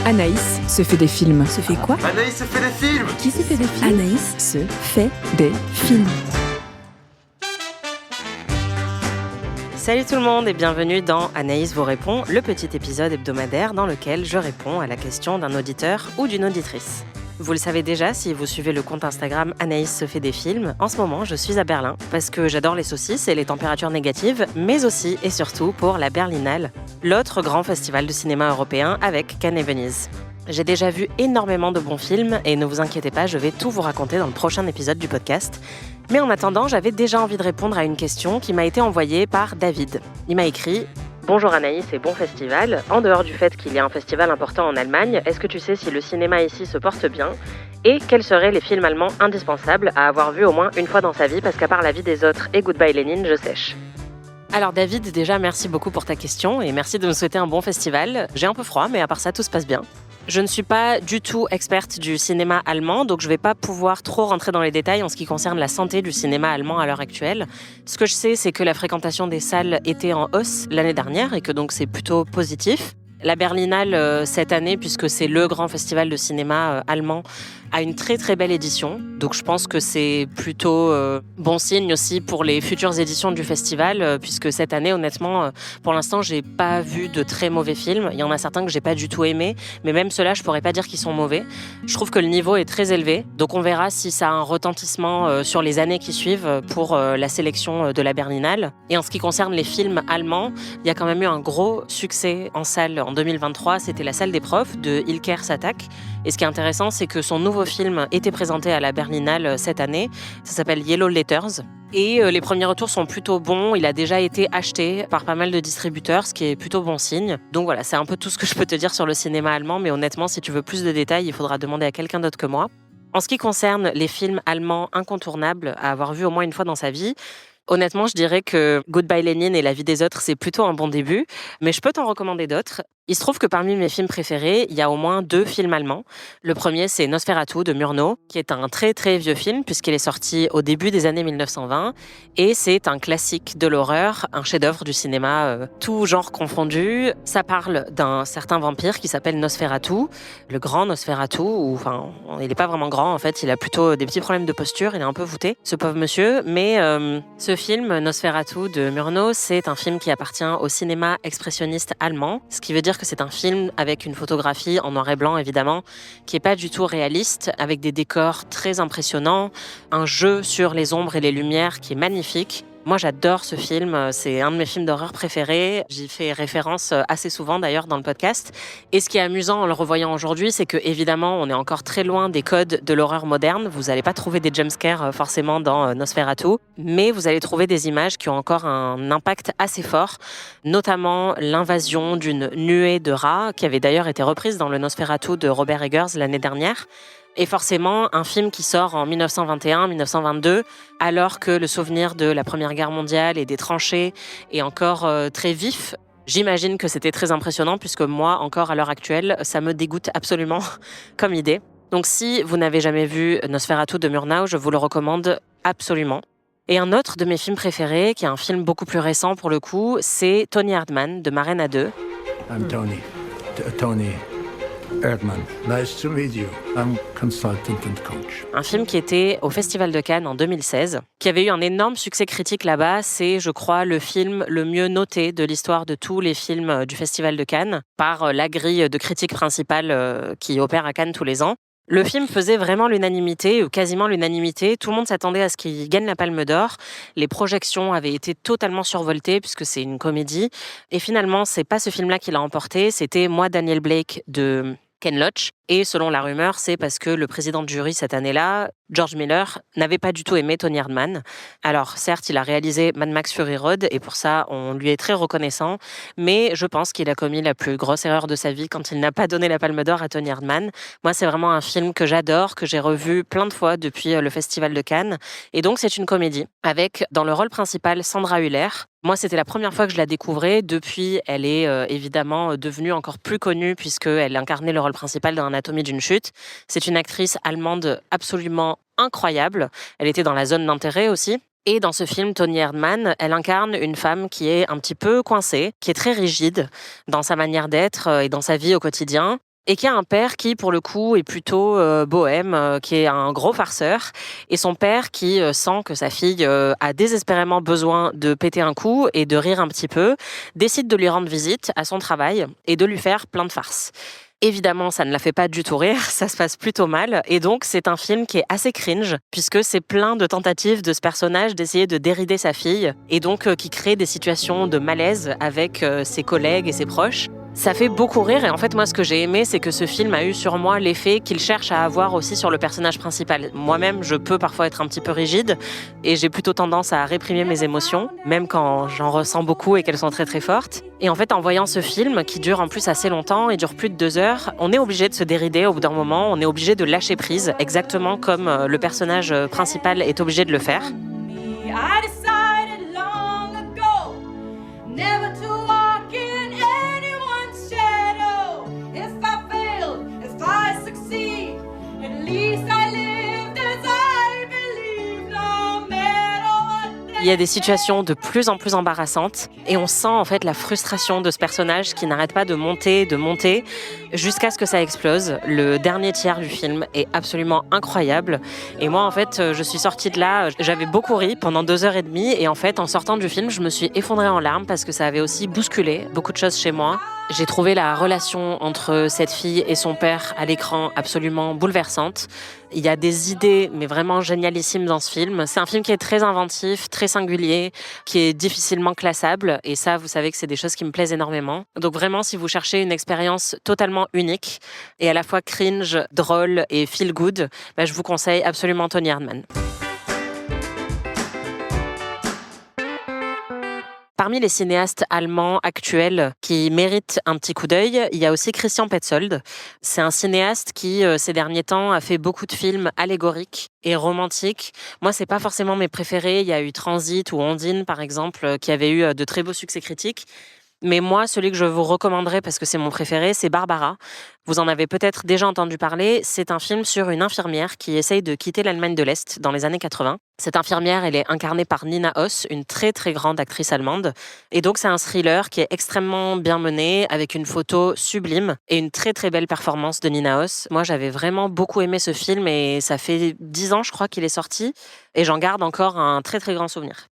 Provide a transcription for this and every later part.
Anaïs se fait des films. Se fait quoi ? Anaïs se fait des films. Qui se fait des films ? Anaïs se fait des films. Salut tout le monde et bienvenue dans Anaïs vous répond, le petit épisode hebdomadaire dans lequel je réponds à la question d'un auditeur ou d'une auditrice. Vous le savez déjà si vous suivez le compte Instagram Anaïs se fait des films. En ce moment, je suis à Berlin parce que j'adore les saucisses et les températures négatives, mais aussi et surtout pour la Berlinale, l'autre grand festival de cinéma européen avec Cannes et Venise. J'ai déjà vu énormément de bons films et ne vous inquiétez pas, je vais tout vous raconter dans le prochain épisode du podcast. Mais en attendant, j'avais déjà envie de répondre à une question qui m'a été envoyée par David. Il m'a écrit « Bonjour Anaïs et bon festival. En dehors du fait qu'il y a un festival important en Allemagne, est-ce que tu sais si le cinéma ici se porte bien ? Et quels seraient les films allemands indispensables à avoir vu au moins une fois dans sa vie, parce qu'à part La vie des autres et Goodbye Lénine, je sèche ?» Alors David, déjà merci beaucoup pour ta question et merci de me souhaiter un bon festival. J'ai un peu froid, mais à part ça, tout se passe bien. Je ne suis pas du tout experte du cinéma allemand, donc je ne vais pas pouvoir trop rentrer dans les détails en ce qui concerne la santé du cinéma allemand à l'heure actuelle. Ce que je sais, c'est que la fréquentation des salles était en hausse l'année dernière et que donc c'est plutôt positif. La Berlinale, cette année, puisque c'est le grand festival de cinéma allemand, a une très très belle édition. Donc je pense que c'est plutôt bon signe aussi pour les futures éditions du festival, puisque cette année, honnêtement, pour l'instant, j'ai pas vu de très mauvais films. Il y en a certains que j'ai pas du tout aimés, mais même ceux-là, je pourrais pas dire qu'ils sont mauvais. Je trouve que le niveau est très élevé. Donc on verra si ça a un retentissement sur les années qui suivent pour la sélection de la Berlinale. Et en ce qui concerne les films allemands, il y a quand même eu un gros succès en salle en 2023. C'était La salle des profs de Ilker Satak. Et ce qui est intéressant, c'est que son nouveau film était présenté à la Berlinale cette année. Ça s'appelle Yellow Letters. Et les premiers retours sont plutôt bons. Il a déjà été acheté par pas mal de distributeurs, ce qui est plutôt bon signe. Donc voilà, c'est un peu tout ce que je peux te dire sur le cinéma allemand. Mais honnêtement, si tu veux plus de détails, il faudra demander à quelqu'un d'autre que moi. En ce qui concerne les films allemands incontournables à avoir vu au moins une fois dans sa vie, honnêtement, je dirais que Goodbye Lénine et La vie des autres, c'est plutôt un bon début. Mais je peux t'en recommander d'autres. Il se trouve que parmi mes films préférés, il y a au moins 2 films allemands. Le premier, c'est Nosferatu de Murnau, qui est un très très vieux film puisqu'il est sorti au début des années 1920. Et c'est un classique de l'horreur, un chef-d'œuvre du cinéma, tout genre confondu. Ça parle d'un certain vampire qui s'appelle Nosferatu, le grand Nosferatu. Enfin, il n'est pas vraiment grand en fait, il a plutôt des petits problèmes de posture, il est un peu voûté, ce pauvre monsieur. Mais ce film, Nosferatu de Murnau, c'est un film qui appartient au cinéma expressionniste allemand, ce qui veut dire que c'est un film avec une photographie en noir et blanc, évidemment, qui n'est pas du tout réaliste, avec des décors très impressionnants, un jeu sur les ombres et les lumières qui est magnifique. Moi, j'adore ce film, c'est un de mes films d'horreur préférés. J'y fais référence assez souvent d'ailleurs dans le podcast. Et ce qui est amusant en le revoyant aujourd'hui, c'est que évidemment, on est encore très loin des codes de l'horreur moderne. Vous n'allez pas trouver des jumpscares forcément dans Nosferatu, mais vous allez trouver des images qui ont encore un impact assez fort, notamment l'invasion d'une nuée de rats, qui avait d'ailleurs été reprise dans le Nosferatu de Robert Eggers l'année dernière. Et forcément, un film qui sort en 1921-1922, alors que le souvenir de la Première Guerre mondiale et des tranchées est encore très vif. J'imagine que c'était très impressionnant, puisque moi, encore à l'heure actuelle, ça me dégoûte absolument comme idée. Donc si vous n'avez jamais vu Nosferatu de Murnau, je vous le recommande absolument. Et un autre de mes films préférés, qui est un film beaucoup plus récent pour le coup, c'est Tony Erdmann de Marraine à deux. I'm Tony. Tony Erdmann. Nice to meet you. I'm consultant and coach. Un film qui était au Festival de Cannes en 2016, qui avait eu un énorme succès critique là-bas. C'est, je crois, le film le mieux noté de l'histoire de tous les films du Festival de Cannes par la grille de critique principale qui opère à Cannes tous les ans. Le film faisait vraiment l'unanimité, ou quasiment l'unanimité. Tout le monde s'attendait à ce qu'il gagne la Palme d'Or. Les projections avaient été totalement survoltées puisque c'est une comédie. Et finalement, c'est pas ce film-là qui l'a emporté. C'était Moi, Daniel Blake de Ken Loach. Et selon la rumeur, c'est parce que le président de jury cette année-là, George Miller, n'avait pas du tout aimé Tony Erdmann. Alors certes, il a réalisé Mad Max Fury Road et pour ça, on lui est très reconnaissant. Mais je pense qu'il a commis la plus grosse erreur de sa vie quand il n'a pas donné la Palme d'Or à Tony Erdmann. Moi, c'est vraiment un film que j'adore, que j'ai revu plein de fois depuis le Festival de Cannes. Et donc, c'est une comédie avec, dans le rôle principal, Sandra Hüller. Moi, c'était la première fois que je la découvrais. Depuis, elle est évidemment devenue encore plus connue puisqu'elle incarnait le rôle principal dans Anatomie d'une chute. C'est une actrice allemande absolument incroyable. Elle était dans La zone d'intérêt aussi. Et dans ce film, Tony Erdmann, elle incarne une femme qui est un petit peu coincée, qui est très rigide dans sa manière d'être et dans sa vie au quotidien. et qui a un père qui, pour le coup, est plutôt bohème, qui est un gros farceur, et son père qui sent que sa fille a désespérément besoin de péter un coup et de rire un petit peu, décide de lui rendre visite à son travail et de lui faire plein de farces. Évidemment, ça ne la fait pas du tout rire, ça se passe plutôt mal, et donc c'est un film qui est assez cringe, puisque c'est plein de tentatives de ce personnage d'essayer de dérider sa fille, et donc qui crée des situations de malaise avec ses collègues et ses proches. Ça fait beaucoup rire, et en fait moi ce que j'ai aimé, c'est que ce film a eu sur moi l'effet qu'il cherche à avoir aussi sur le personnage principal. Moi-même, je peux parfois être un petit peu rigide, et j'ai plutôt tendance à réprimer mes émotions, même quand j'en ressens beaucoup et qu'elles sont très très fortes. Et en fait, en voyant ce film, qui dure en plus assez longtemps, et dure plus de 2 heures, on est obligé de se dérider au bout d'un moment, on est obligé de lâcher prise, exactement comme le personnage principal est obligé de le faire. I decided long ago never to walk in anyone's shadow. If I fail, if I succeed, at least I lived as I believe, no matter what. Il y a des situations de plus en plus embarrassantes et on sent en fait la frustration de ce personnage qui n'arrête pas de monter, jusqu'à ce que ça explose. Le dernier tiers du film est absolument incroyable et moi en fait je suis sortie de là, j'avais beaucoup ri pendant 2 heures et demie et en fait en sortant du film je me suis effondrée en larmes parce que ça avait aussi bousculé beaucoup de choses chez moi. J'ai trouvé la relation entre cette fille et son père à l'écran absolument bouleversante. Il y a des idées, mais vraiment génialissimes dans ce film. C'est un film qui est très inventif, très singulier, qui est difficilement classable. Et ça, vous savez que c'est des choses qui me plaisent énormément. Donc vraiment, si vous cherchez une expérience totalement unique et à la fois cringe, drôle et feel good, je vous conseille absolument Toni Erdmann. Parmi les cinéastes allemands actuels qui méritent un petit coup d'œil, il y a aussi Christian Petzold. C'est un cinéaste qui, ces derniers temps, a fait beaucoup de films allégoriques et romantiques. Moi, c'est pas forcément mes préférés. Il y a eu Transit ou Ondine, par exemple, qui avaient eu de très beaux succès critiques. Mais moi, celui que je vous recommanderais parce que c'est mon préféré, c'est Barbara. Vous en avez peut-être déjà entendu parler. C'est un film sur une infirmière qui essaye de quitter l'Allemagne de l'Est dans les années 80. Cette infirmière, elle est incarnée par Nina Hoss, une très très grande actrice allemande. Et donc c'est un thriller qui est extrêmement bien mené, avec une photo sublime et une très très belle performance de Nina Hoss. Moi, j'avais vraiment beaucoup aimé ce film et ça fait 10 ans, je crois, qu'il est sorti. Et j'en garde encore un très très grand souvenir.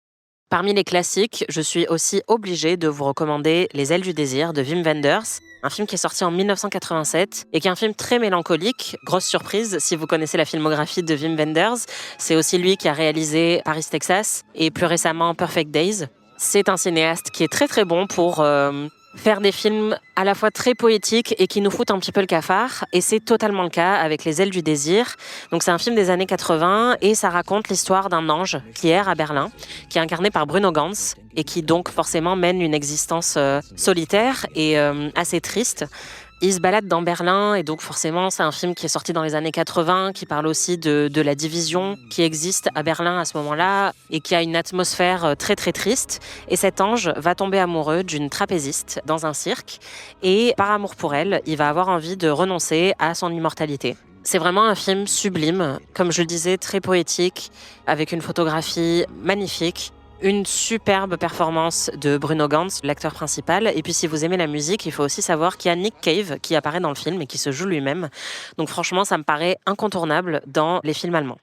Parmi les classiques, je suis aussi obligée de vous recommander Les ailes du désir de Wim Wenders, un film qui est sorti en 1987 et qui est un film très mélancolique. Grosse surprise si vous connaissez la filmographie de Wim Wenders. C'est aussi lui qui a réalisé Paris, Texas et plus récemment Perfect Days. C'est un cinéaste qui est très très bon pour faire des films à la fois très poétiques et qui nous foutent un petit peu le cafard. Et c'est totalement le cas avec Les ailes du désir. Donc c'est un film des années 80 et ça raconte l'histoire d'un ange qui erre à Berlin, qui est incarné par Bruno Ganz et qui donc forcément mène une existence solitaire et assez triste. Il se balade dans Berlin et donc forcément c'est un film qui est sorti dans les années 80, qui parle aussi de la division qui existe à Berlin à ce moment-là et qui a une atmosphère très très triste. Et cet ange va tomber amoureux d'une trapéziste dans un cirque et par amour pour elle, il va avoir envie de renoncer à son immortalité. C'est vraiment un film sublime, comme je le disais, très poétique, avec une photographie magnifique. Une superbe performance de Bruno Ganz, l'acteur principal. Et puis si vous aimez la musique, il faut aussi savoir qu'il y a Nick Cave qui apparaît dans le film et qui se joue lui-même. Donc franchement, ça me paraît incontournable dans les films allemands.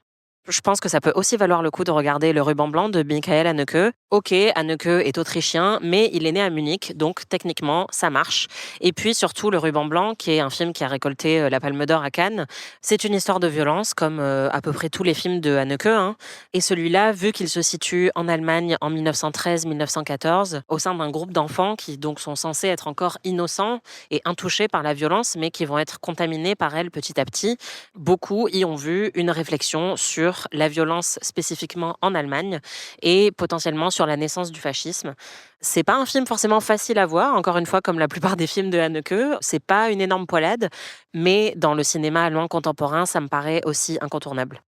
Je pense que ça peut aussi valoir le coup de regarder Le Ruban blanc de Michael Haneke. Ok, Haneke est autrichien, mais il est né à Munich, donc techniquement, ça marche. Et puis surtout, Le Ruban blanc, qui est un film qui a récolté la Palme d'Or à Cannes, c'est une histoire de violence, comme à peu près tous les films de Haneke. Et celui-là, vu qu'il se situe en Allemagne en 1913-1914, au sein d'un groupe d'enfants qui donc sont censés être encore innocents et intouchés par la violence, mais qui vont être contaminés par elle petit à petit, beaucoup y ont vu une réflexion sur la violence spécifiquement en Allemagne et potentiellement sur la naissance du fascisme. C'est pas un film forcément facile à voir, encore une fois comme la plupart des films de Haneke, c'est pas une énorme poilade, mais dans le cinéma allemand contemporain, ça me paraît aussi incontournable.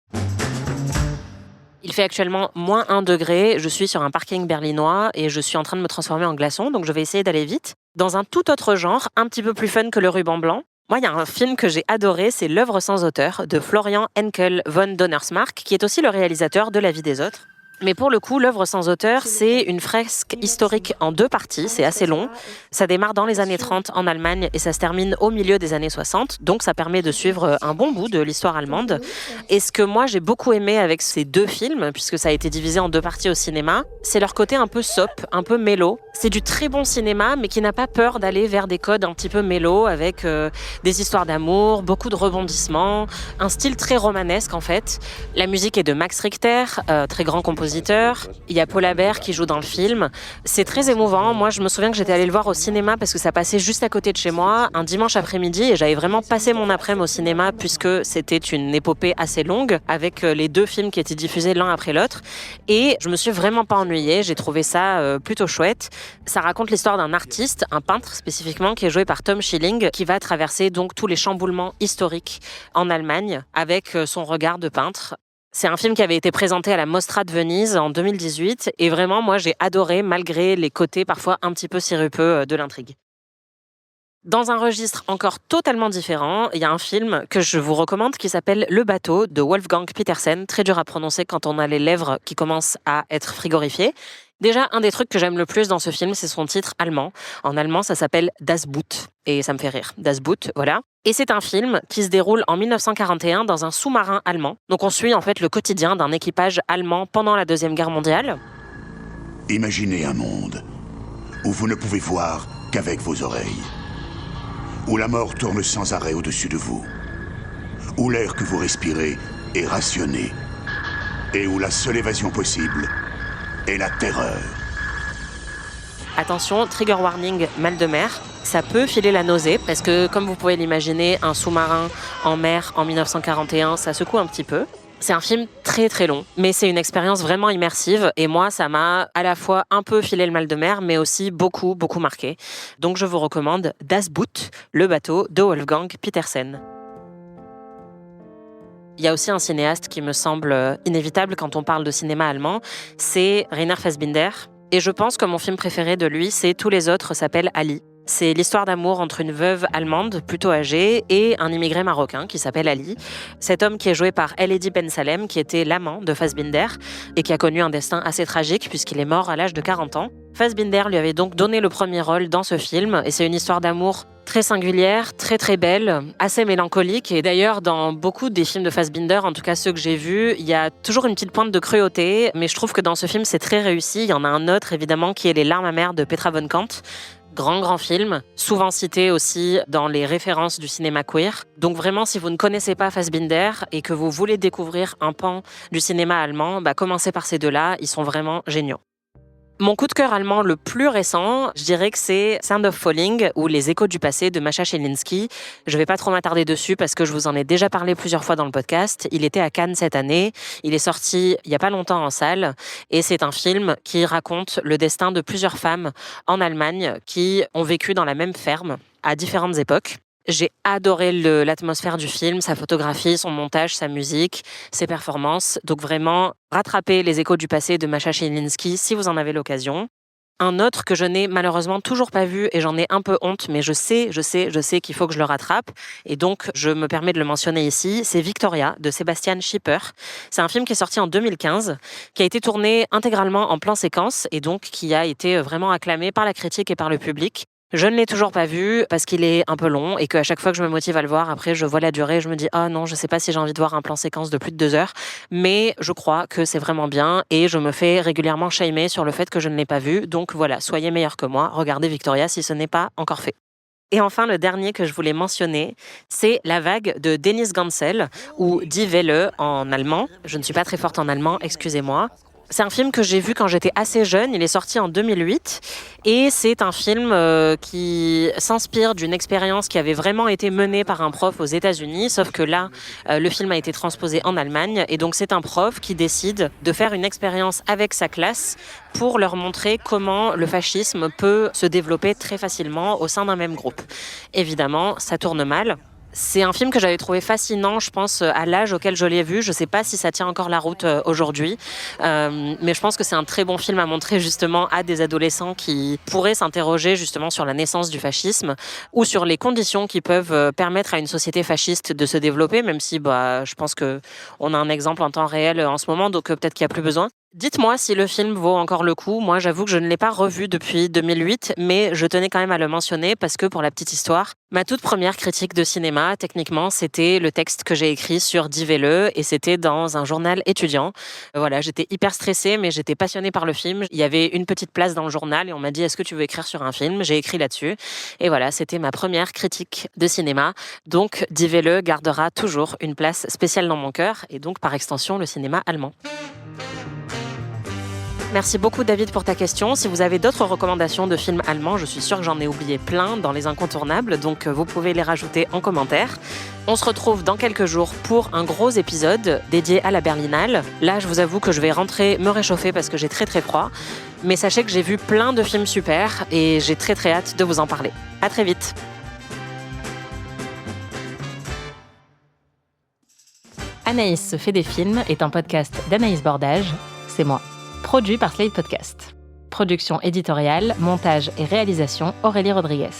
Il fait actuellement moins 1 degré, je suis sur un parking berlinois et je suis en train de me transformer en glaçon, donc je vais essayer d'aller vite. Dans un tout autre genre, un petit peu plus fun que Le Ruban blanc, moi, il y a un film que j'ai adoré, c'est L'œuvre sans auteur de Florian Henkel von Donnersmarck, qui est aussi le réalisateur de La vie des autres. Mais pour le coup, l'œuvre sans auteur, c'est une fresque historique en 2 parties, c'est assez long. Ça démarre dans les années 30 en Allemagne et ça se termine au milieu des années 60, donc ça permet de suivre un bon bout de l'histoire allemande. Et ce que moi j'ai beaucoup aimé avec ces 2 films, puisque ça a été divisé en 2 parties au cinéma, c'est leur côté un peu soap, un peu mélo. C'est du très bon cinéma, mais qui n'a pas peur d'aller vers des codes un petit peu mélo, avec des histoires d'amour, beaucoup de rebondissements, un style très romanesque en fait. La musique est de Max Richter, très grand compositeur. Il y a Paul Haber qui joue dans le film. C'est très émouvant. Moi, je me souviens que j'étais allée le voir au cinéma parce que ça passait juste à côté de chez moi, un dimanche après-midi, et j'avais vraiment passé mon après-midi au cinéma puisque c'était une épopée assez longue avec les 2 films qui étaient diffusés l'un après l'autre. Et je me suis vraiment pas ennuyée. J'ai trouvé ça plutôt chouette. Ça raconte l'histoire d'un artiste, un peintre spécifiquement, qui est joué par Tom Schilling, qui va traverser donc tous les chamboulements historiques en Allemagne avec son regard de peintre. C'est un film qui avait été présenté à la Mostra de Venise en 2018 et vraiment, moi, j'ai adoré malgré les côtés parfois un petit peu sirupeux de l'intrigue. Dans un registre encore totalement différent, il y a un film que je vous recommande qui s'appelle Le bateau de Wolfgang Petersen, très dur à prononcer quand on a les lèvres qui commencent à être frigorifiées. Déjà, un des trucs que j'aime le plus dans ce film, c'est son titre allemand. En allemand, ça s'appelle Das Boot. Et ça me fait rire. Das Boot, voilà. Et c'est un film qui se déroule en 1941 dans un sous-marin allemand. Donc on suit en fait le quotidien d'un équipage allemand pendant la Deuxième Guerre mondiale. Imaginez un monde où vous ne pouvez voir qu'avec vos oreilles. Où la mort tourne sans arrêt au-dessus de vous. Où l'air que vous respirez est rationné. Et où la seule évasion possible est la terreur. Attention, trigger warning, mal de mer. Ça peut filer la nausée parce que, comme vous pouvez l'imaginer, un sous-marin en mer en 1941, ça secoue un petit peu. C'est un film très très long, mais c'est une expérience vraiment immersive et moi, ça m'a à la fois un peu filé le mal de mer, mais aussi beaucoup marqué. Donc je vous recommande Das Boot, le bateau de Wolfgang Petersen. Il y a aussi un cinéaste qui me semble inévitable quand on parle de cinéma allemand, c'est Rainer Fassbinder. Et je pense que mon film préféré de lui, c'est Tous les autres s'appellent Ali. C'est l'histoire d'amour entre une veuve allemande plutôt âgée et un immigré marocain qui s'appelle Ali. Cet homme qui est joué par El Eddy Ben Salem, qui était l'amant de Fassbinder et qui a connu un destin assez tragique puisqu'il est mort à l'âge de 40 ans. Fassbinder lui avait donc donné le premier rôle dans ce film et c'est une histoire d'amour très singulière, très belle, assez mélancolique. Et d'ailleurs, dans beaucoup des films de Fassbinder, en tout cas ceux que j'ai vus, il y a toujours une petite pointe de cruauté, mais je trouve que dans ce film, c'est très réussi. Il y en a un autre, évidemment, qui est Les larmes amères de Petra von Kant. Grand film, souvent cité aussi dans les références du cinéma queer. Donc vraiment, si vous ne connaissez pas Fassbinder et que vous voulez découvrir un pan du cinéma allemand, commencez par ces 2-là, ils sont vraiment géniaux. Mon coup de cœur allemand le plus récent, je dirais que c'est Sound of Falling ou Les échos du passé de Masha Shelinski. Je vais pas trop m'attarder dessus parce que je vous en ai déjà parlé plusieurs fois dans le podcast. Il était à Cannes cette année. Il est sorti il y a pas longtemps en salle et c'est un film qui raconte le destin de plusieurs femmes en Allemagne qui ont vécu dans la même ferme à différentes époques. J'ai adoré l'atmosphère du film, sa photographie, son montage, sa musique, ses performances. Donc vraiment, rattrapez Les échos du passé de Masha Shelinski si vous en avez l'occasion. Un autre que je n'ai malheureusement toujours pas vu et j'en ai un peu honte, mais je sais qu'il faut que je le rattrape. Et donc, je me permets de le mentionner ici. C'est Victoria de Sebastian Schipper. C'est un film qui est sorti en 2015, qui a été tourné intégralement en plan séquence et donc qui a été vraiment acclamé par la critique et par le public. Je ne l'ai toujours pas vu parce qu'il est un peu long et qu'à chaque fois que je me motive à le voir, après je vois la durée et je me dis « Ah non, je sais pas si j'ai envie de voir un plan séquence de plus de 2 heures ». Mais je crois que c'est vraiment bien et je me fais régulièrement shamer sur le fait que je ne l'ai pas vu. Donc voilà, soyez meilleurs que moi, regardez Victoria si ce n'est pas encore fait. Et enfin, le dernier que je voulais mentionner, c'est La vague de Dennis Gansel, ou Die Welle en allemand. Je ne suis pas très forte en allemand, excusez-moi. C'est un film que j'ai vu quand j'étais assez jeune, il est sorti en 2008 et c'est un film qui s'inspire d'une expérience qui avait vraiment été menée par un prof aux États-Unis, sauf que là, le film a été transposé en Allemagne et donc c'est un prof qui décide de faire une expérience avec sa classe pour leur montrer comment le fascisme peut se développer très facilement au sein d'un même groupe. Évidemment, ça tourne mal. C'est un film que j'avais trouvé fascinant, je pense, à l'âge auquel je l'ai vu. Je ne sais pas si ça tient encore la route aujourd'hui, mais je pense que c'est un très bon film à montrer justement à des adolescents qui pourraient s'interroger justement sur la naissance du fascisme ou sur les conditions qui peuvent permettre à une société fasciste de se développer, même si je pense qu'on a un exemple en temps réel en ce moment, donc peut-être qu'il n'y a plus besoin. Dites-moi si le film vaut encore le coup. Moi, j'avoue que je ne l'ai pas revu depuis 2008, mais je tenais quand même à le mentionner parce que, pour la petite histoire, ma toute première critique de cinéma, techniquement, c'était le texte que j'ai écrit sur Dis-le, et c'était dans un journal étudiant. Voilà, j'étais hyper stressée, mais j'étais passionnée par le film. Il y avait une petite place dans le journal et on m'a dit « Est-ce que tu veux écrire sur un film ?» J'ai écrit là-dessus. Et voilà, c'était ma première critique de cinéma. Donc, Dis-le gardera toujours une place spéciale dans mon cœur et donc, par extension, le cinéma allemand. Merci beaucoup David pour ta question. Si vous avez d'autres recommandations de films allemands, je suis sûre que j'en ai oublié plein dans les incontournables, donc vous pouvez les rajouter en commentaire. On se retrouve dans quelques jours pour un gros épisode dédié à la Berlinale. Là, je vous avoue que je vais rentrer me réchauffer parce que j'ai très froid. Mais sachez que j'ai vu plein de films super et j'ai très hâte de vous en parler. À très vite. Anaïs se fait des films est un podcast d'Anaïs Bordage, c'est moi. Produit par Slate Podcast. Production éditoriale, montage et réalisation Aurélie Rodriguez.